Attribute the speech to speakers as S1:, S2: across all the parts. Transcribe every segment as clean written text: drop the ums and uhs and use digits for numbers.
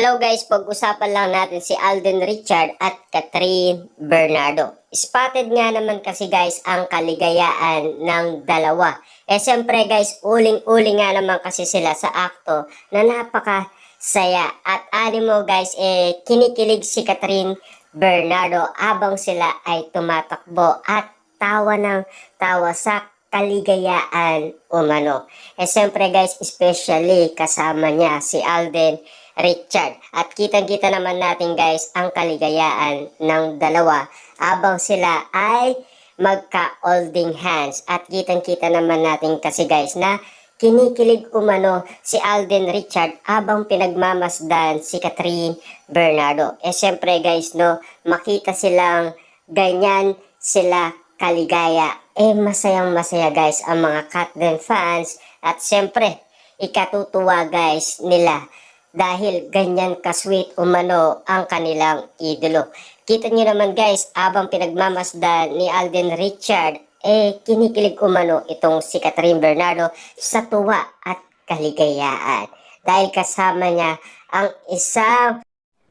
S1: Hello guys, pag-usapan lang natin si Alden Richard at Catherine Bernardo. Spotted nga naman kasi guys ang kaligayaan ng dalawa. Siyempre guys, uling-uling nga naman kasi sila sa akto na napaka-saya. At animo guys, kinikilig si Catherine Bernardo habang sila ay tumatakbo at tawa ng tawa sa kaligayaan umano. Siyempre guys, especially kasama niya si Alden Richard. At kitang-kita naman natin guys ang kaligayaan ng dalawa habang sila ay magka-holding hands. At kitang-kita naman natin kasi guys na kinikilig umano si Alden Richard habang pinagmamasdan si Catherine Bernardo. Siyempre guys no, makita silang ganyan sila kaligaya. Masayang masaya guys ang mga Catherine fans at siyempre ikatutuwa guys nila dahil ganyan ka-sweet umano ang kanilang idolo. Kita nyo naman guys, abang pinagmamasdan ni Alden Richard, kinikilig umano itong si Catherine Bernardo sa tuwa at kaligayaan. Dahil kasama niya ang isang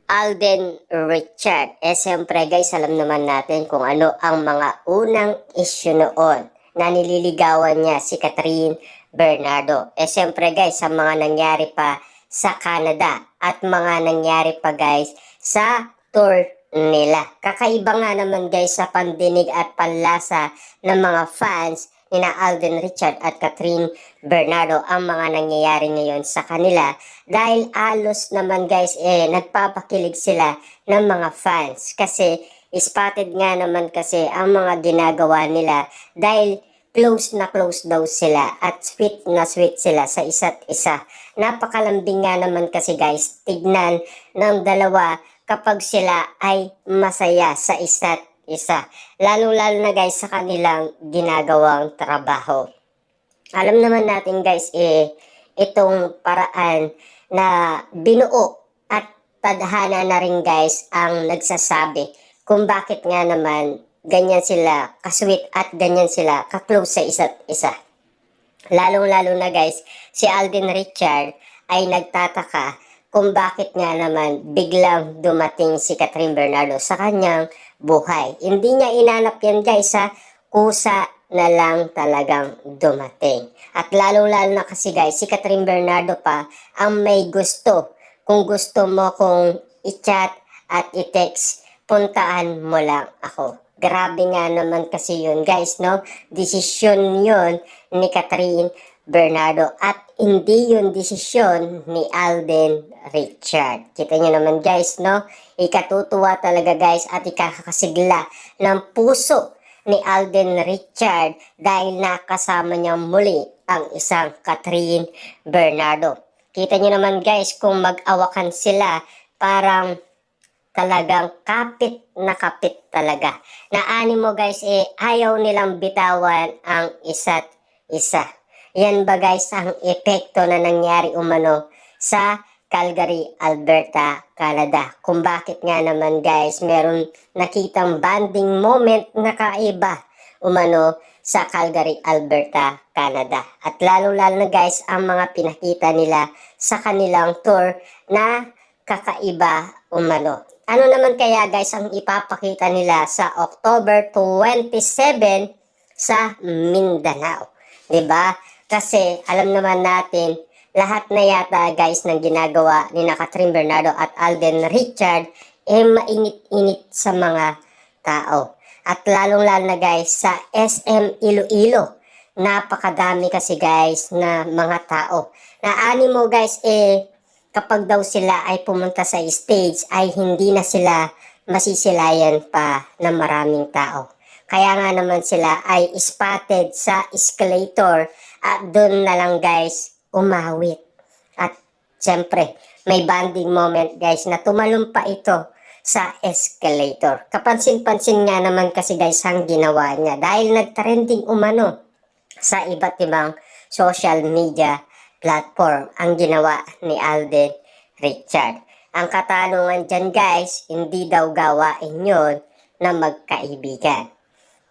S1: Alden Richard. Siyempre guys, alam naman natin kung ano ang mga unang issue noon na nililigawan niya si Catherine Bernardo. Siyempre guys, sa mga nangyari pa sa Canada at mga nangyari pa guys sa tour nila. Kakaiba nga naman guys sa pandinig at panlasa ng mga fans ni na Alden Richard at Catherine Bernardo ang mga nangyayari ngayon sa kanila dahil alos naman guys nagpapakilig sila ng mga fans kasi spotted nga naman kasi ang mga ginagawa nila dahil close na close daw sila at sweet na sweet sila sa isa't isa. Napakalambing nga naman kasi guys, tignan ng dalawa kapag sila ay masaya sa isa't isa. Lalo-lalo na guys sa kanilang ginagawang trabaho. Alam naman natin guys, itong paraan na binuo at tadhana na rin guys ang nagsasabi kung bakit nga naman ganyan sila kasweet at ganyan sila ka-close sa isa't isa. Lalong-lalo na guys, si Alden Richard ay nagtataka kung bakit nga naman biglang dumating si Catherine Bernardo sa kanyang buhay. Hindi niya inanap yan guys ha, kusa na lang talagang dumating. At lalong-lalo na kasi guys, si Catherine Bernardo pa ang may gusto. Kung gusto mo kong i-chat at i-text, puntaan mo lang ako. Grabe nga naman kasi yun guys, no? Desisyon yun ni Catherine Bernardo at hindi yun desisyon ni Alden Richard. Kita nyo naman guys, no? Ikatutuwa talaga guys at ikakasigla ng puso ni Alden Richard dahil nakasama niya muli ang isang Catherine Bernardo. Kita nyo naman guys kung mag-awakan sila parang talagang kapit na kapit talaga. Na animo guys, ayaw nilang bitawan ang isa't isa. Yan ba guys ang epekto na nangyari umano sa Calgary, Alberta, Canada. Kung bakit nga naman guys, meron nakitang bonding moment na kaiba umano sa Calgary, Alberta, Canada. At lalo-lalo na guys, ang mga pinakita nila sa kanilang tour na kakaiba umano. Ano naman kaya guys ang ipapakita nila sa October 27 sa Mindanao? 'Di ba? Kasi alam naman natin lahat na yata guys ng ginagawa ni na Catherine Bernardo at Alden Richard mainit-init sa mga tao. At lalong-lalo na guys sa SM Iloilo. Napakadami kasi guys na mga tao. Na animo guys kapag daw sila ay pumunta sa stage ay hindi na sila masisilayan pa ng maraming tao. Kaya nga naman sila ay spotted sa escalator at doon na lang guys umawit. At siyempre may bonding moment guys na tumalon pa ito sa escalator. Kapansin-pansin nga naman kasi guys ang ginawa niya dahil nagtrending umano sa iba't ibang social media platform ang ginawa ni Alden Richard. Ang katanungan dyan guys, hindi daw gawain yun na magkaibigan.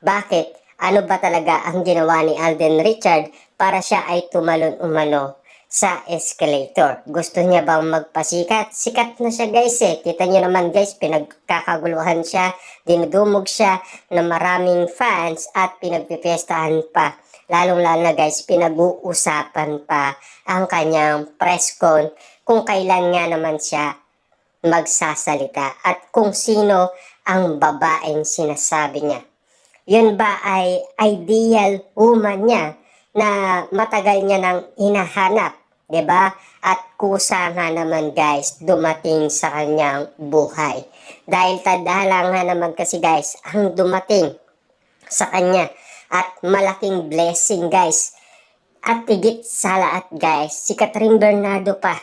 S1: Bakit? Ano ba talaga ang ginawa ni Alden Richard para siya ay tumalon umano sa escalator. Gusto niya bang magpasikat? Sikat na siya guys eh. Kita niyo naman guys, pinagkakaguluhan siya, dinudumog siya ng maraming fans at pinagpipestahan pa. Lalong-lalo na guys, pinag-uusapan pa ang kanyang press con kung kailan nga naman siya magsasalita at kung sino ang babaeng sinasabi niya. Yun ba ay ideal woman niya na matagal niya nang hinahanap, 'di ba? At kusa nga naman guys dumating sa kanyang buhay. Dahil tadhana nga naman kasi guys ang dumating sa kanya at malaking blessing guys. At higit sa lahat guys, si Catherine Bernardo pa,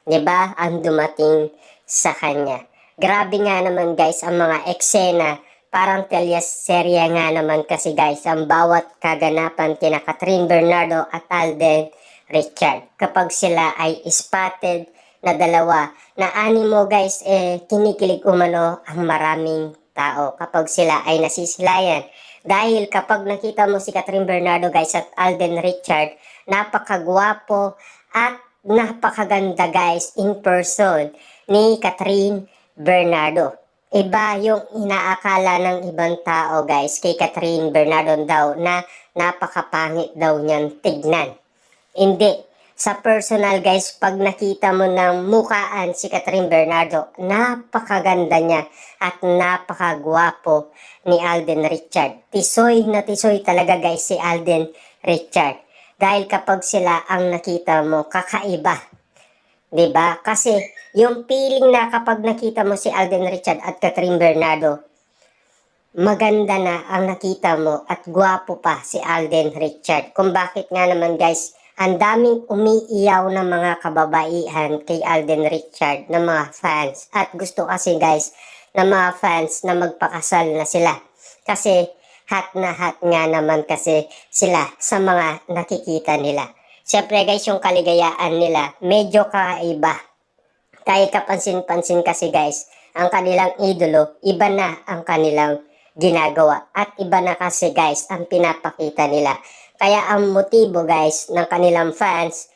S1: 'di ba? Ang dumating sa kanya. Grabe nga naman guys ang mga eksena. Parang teleserye nga naman kasi guys ang bawat kaganapan kina Catherine Bernardo at Alden Richard. Kapag sila ay spotted na dalawa na animo guys kinikilig umano ang maraming tao kapag sila ay nasisilayan. Dahil kapag nakita mo si Catherine Bernardo guys at Alden Richard, napakagwapo at napakaganda guys in person ni Catherine Bernardo. Iba yung inaakala ng ibang tao guys kay Catherine Bernardo daw na napakapangit daw niyan tignan. Hindi. Sa personal guys, pag nakita mo ng mukaan si Catherine Bernardo, napakaganda niya at napakagwapo ni Alden Richard. Tisoy na tisoy talaga guys si Alden Richard. Dahil kapag sila ang nakita mo, kakaiba. 'Di ba? Kasi yung feeling na kapag nakita mo si Alden Richard at Catherine Bernardo, maganda na ang nakita mo at gwapo pa si Alden Richard. Kung bakit nga naman guys, ang daming umiiyaw ng mga kababaihan kay Alden Richard ng mga fans. At gusto kasi guys ng mga fans na magpakasal na sila. Kasi hot na hot nga naman kasi sila sa mga nakikita nila. Siyempre guys, yung kaligayaan nila, medyo kakaiba. Dahil kapansin-pansin kasi guys, ang kanilang idolo, iba na ang kanilang ginagawa. At iba na kasi guys, ang pinapakita nila. Kaya ang motibo guys ng kanilang fans,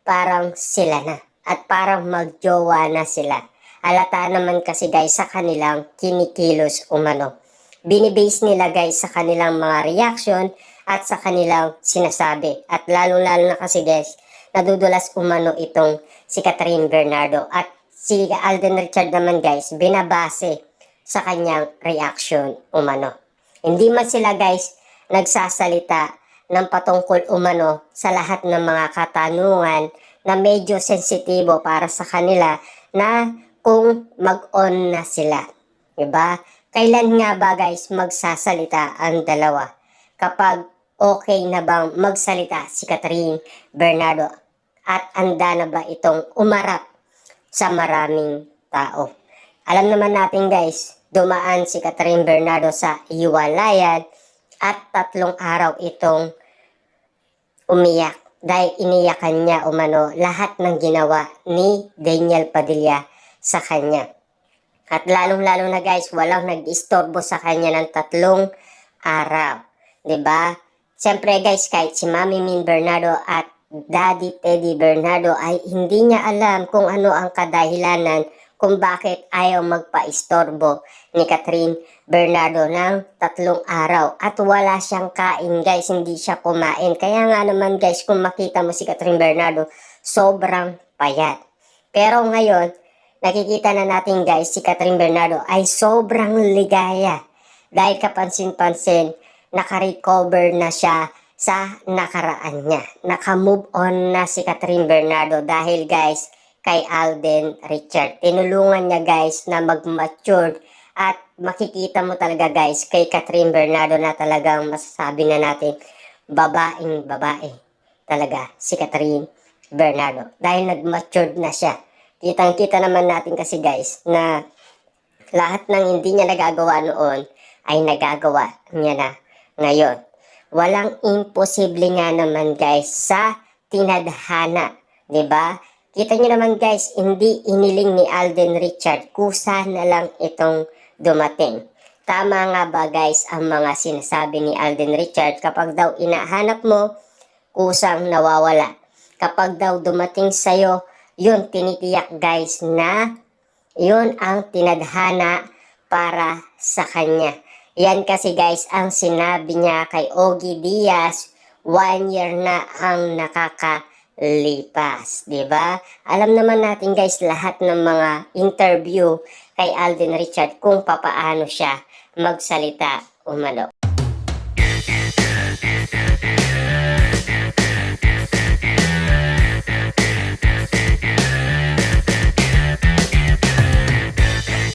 S1: parang sila na. At parang magjowa na sila. Alata naman kasi guys sa kanilang kinikilos umano. Binibase nila guys sa kanilang mga reaction at sa kanilang sinasabi. At lalo-lalo na kasi guys, nadudulas umano itong si Catherine Bernardo. At si Alden Richard naman guys, binabase sa kanyang reaction umano. Hindi man sila guys nagsasalita ng patungkol umano sa lahat ng mga katanungan na medyo sensitibo para sa kanila na kung mag-on na sila. Diba? Kailan nga ba guys magsasalita ang dalawa? Kapag okay na bang magsalita si Catherine Bernardo at handa na ba itong umarap sa maraming tao? Alam naman natin guys, dumaan si Catherine Bernardo sa hiwalayan at 3 araw itong umiyak dahil iniyakan niya umano lahat ng ginawa ni Daniel Padilla sa kanya. At lalong-lalo na guys, walang nag-istorbo sa kanya ng 3 araw. 'Di ba? Siyempre guys, kahit si Mami Min Bernardo at Daddy Teddy Bernardo ay hindi niya alam kung ano ang kadahilanan kung bakit ayaw magpa-istorbo ni Catherine Bernardo ng 3 araw. At wala siyang kain guys, hindi siya kumain. Kaya nga naman guys, kung makita mo si Catherine Bernardo, sobrang payat. Pero ngayon, nakikita na natin guys, si Catherine Bernardo ay sobrang ligaya. Dahil kapansin-pansin, naka-recover na siya sa nakaraan niya. Naka-move on na si Catherine Bernardo dahil guys, kay Alden Richard. Tinulungan niya guys na mag-mature at makikita mo talaga guys kay Catherine Bernardo na talagang masasabi na natin babaeng babae talaga si Catherine Bernardo. Dahil nag-mature na siya. Kitang-kita naman natin kasi guys na lahat ng hindi niya nagagawa noon ay nagagawa niya na ngayon. Walang imposible nga naman guys sa tinadhana, 'di ba? Kita niyo naman guys, hindi iniling ni Alden Richard, kusa na lang itong dumating. Tama nga ba guys ang mga sinasabi ni Alden Richard kapag daw inahanap mo, kusang nawawala. kapag daw dumating sa'yo, yun tinitiyak guys na yun ang tinadhana para sa kanya. Yan kasi guys ang sinabi niya kay Ogie Diaz, 1 year na ang nakakalipas, 'di ba? Alam naman natin guys lahat ng mga interview kay Alden Richard kung papaano siya magsalita umano.